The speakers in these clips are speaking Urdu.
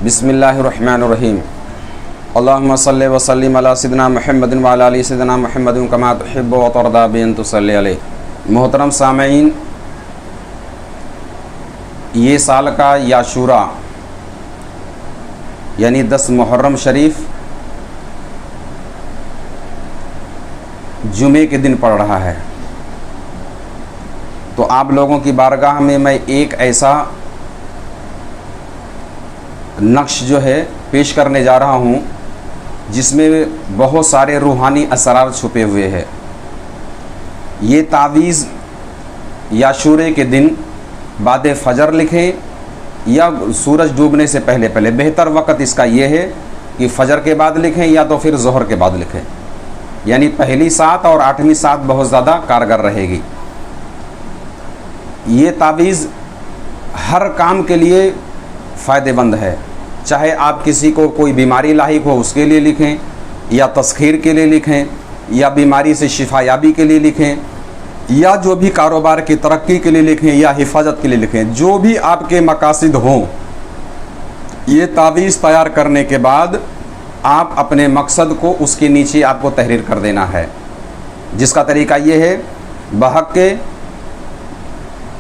بسم اللہ الرحمن الرحیم اللہم صلی وسلم علی سیدنا محمد وعلی آل سیدنا محمد کما تحب و ترضی بان تصلی علیہ۔ محترم سامعین، یہ سال کا یاشورا یعنی 10 محرم شریف جمعے کے دن پڑ رہا ہے، تو آپ لوگوں کی بارگاہ میں میں ایک ایسا نقش جو ہے پیش کرنے جا رہا ہوں جس میں بہت سارے روحانی اسرار چھپے ہوئے ہیں۔ یہ تعویذ یاشورے کے دن بعد فجر لکھیں یا سورج ڈوبنے سے پہلے بہتر وقت اس کا یہ ہے کہ فجر کے بعد لکھیں یا تو پھر ظہر کے بعد لکھیں، یعنی پہلی سات اور 8ویں سات بہت زیادہ کارگر رہے گی۔ یہ تعویذ ہر کام کے لیے فائدہ مند ہے، چاہے آپ کسی کو کوئی بیماری لاحق ہو اس کے لیے لکھیں، یا تسخیر کے لیے لکھیں، یا بیماری سے شفا یابی کے لیے لکھیں، یا جو بھی کاروبار کی ترقی کے لیے لکھیں، یا حفاظت کے لیے لکھیں، جو بھی آپ کے مقاصد ہوں۔ یہ تعویذ تیار کرنے کے بعد آپ اپنے مقصد کو اس کے نیچے آپ کو تحریر کر دینا ہے، جس کا طریقہ یہ ہے: بحق کے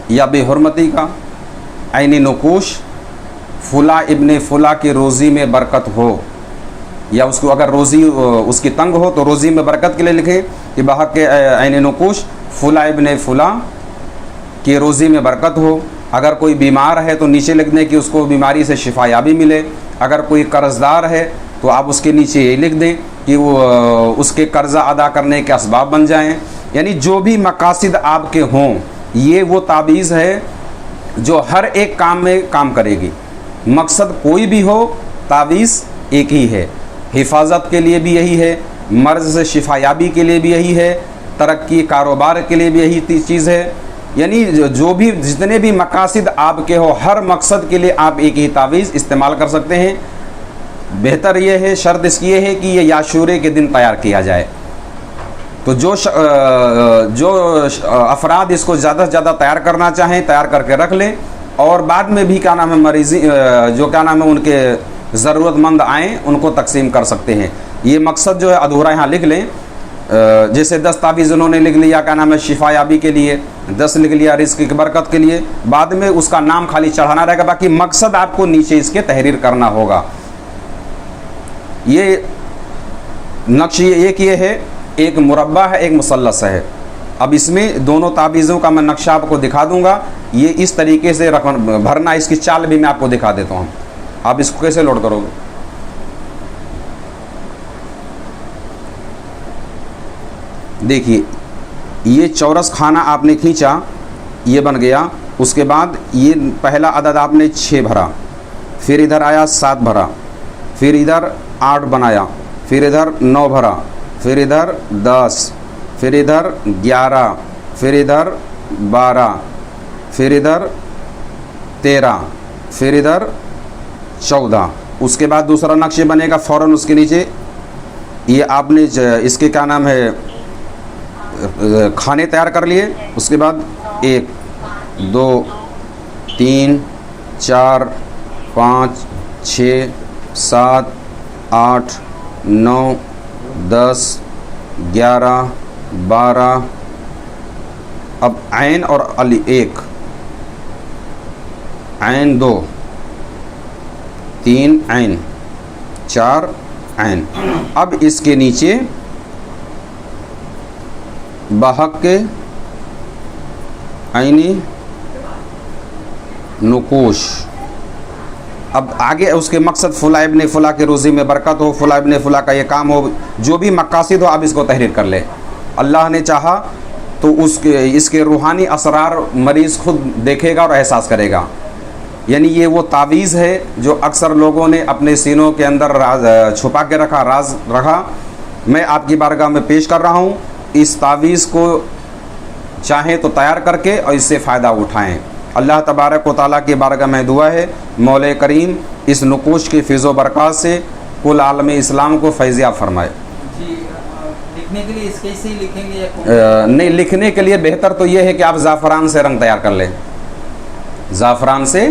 یا بے حرمتی کا عین نقوش فلاں ابن فلاں کی روزی میں برکت ہو، یا اس کو اگر روزی اس کی تنگ ہو تو روزی میں برکت کے لیے لکھیں کہ بحق کے عین نقوش فلاں ابن فلاں کی روزی میں برکت ہو۔ اگر کوئی بیمار ہے تو نیچے لکھ دیں کہ اس کو بیماری سے شفا یابی ملے۔ اگر کوئی قرض دار ہے تو آپ اس کے نیچے یہ لکھ دیں کہ وہ اس کے قرضہ ادا کرنے کے اسباب بن جائیں۔ یعنی جو بھی مقاصد آپ کے ہوں، یہ وہ تعویذ ہے جو ہر ایک کام میں کام کرے گی۔ مقصد کوئی بھی ہو، تعویذ ایک ہی ہے۔ حفاظت کے لیے بھی یہی ہے، مرض سے شفا یابی کے لیے بھی یہی ہے، ترقی کاروبار کے لیے بھی یہی چیز ہے۔ یعنی جو بھی جتنے بھی مقاصد آپ کے ہو، ہر مقصد کے لیے آپ ایک ہی تعویذ استعمال کر سکتے ہیں۔ بہتر یہ ہے، شرط اس کی یہ ہے کہ یہ یاشورے کے دن تیار کیا جائے۔ تو جو افراد اس کو زیادہ سے زیادہ تیار کرنا چاہیں، تیار کر کے رکھ لیں، اور بعد میں بھی مریضی جو ان کے ضرورت مند آئیں ان کو تقسیم کر سکتے ہیں۔ یہ مقصد جو ہے ادھورا یہاں لکھ لیں، جیسے 10 تعویذ انہوں نے لکھ لیا شفا یابی کے لیے، 10 لکھ لیا رزق کی برکت کے لیے، بعد میں اس کا نام خالی چڑھانا رہے گا، باقی مقصد آپ کو نیچے اس کے تحریر کرنا ہوگا۔ یہ نقش ایک یہ ہے، ایک مربع ہے، ایک مثلث ہے۔ اب اس میں دونوں تعویذوں کا میں نقشہ آپ کو دکھا دوں گا۔ یہ اس طریقے سے بھرنا، اس کی چال بھی میں آپ کو دکھا دیتا ہوں۔ آپ اس کو کیسے لوڈ کرو گے؟ دیکھیے، یہ چورس خانہ آپ نے کھینچا، یہ بن گیا۔ اس کے بعد یہ پہلا عدد آپ نے 6 بھرا، پھر ادھر آیا 7 بھرا، پھر ادھر 8 بنایا، پھر ادھر 9 بھرا، پھر ادھر 10، پھر ادھر 11، پھر ادھر 12، پھر ادھر 13، پھر ادھر 14۔ اس کے بعد دوسرا نقش بنے گا فوراً اس کے نیچے۔ یہ آپ نے اس کے کھانے تیار کر لیے۔ اس کے بعد 1 2 3 4 5 6 7 8 9 10 11 12۔ اب عین اور علی 1، عین 2، 3 عین، 4 عین۔ اب اس کے نیچے بحق کے عینی نقوش۔ اب آگے اس کے مقصد فلاں ابن فلاں کی روزی میں برکت ہو، فلاں ابن فلاں کا یہ کام ہو، جو بھی مقاصد ہو آپ اس کو تحریر کر لیں۔ اللہ نے چاہا تو اس کے روحانی اسرار مریض خود دیکھے گا اور احساس کرے گا۔ یعنی یہ وہ تعویذ ہے جو اکثر لوگوں نے اپنے سینوں کے اندر چھپا کے رکھا، راز رکھا۔ میں آپ کی بارگاہ میں پیش کر رہا ہوں۔ اس تعویذ کو چاہیں تو تیار کر کے اور اس سے فائدہ اٹھائیں۔ اللہ تبارک و تعالیٰ کی بارگاہ میں دعا ہے، مولا کریم اس نقوش کی فیض و برکات سے کل عالم اسلام کو فیضیاب فرمائے۔ لکھنے کے لیے اس کیسے ہی لکھیں گے یا نہیں، لکھنے کے لیے بہتر تو یہ ہے کہ آپ زعفران سے رنگ تیار کر لیں، زعفران سے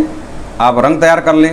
آپ رنگ تیار کر لیں،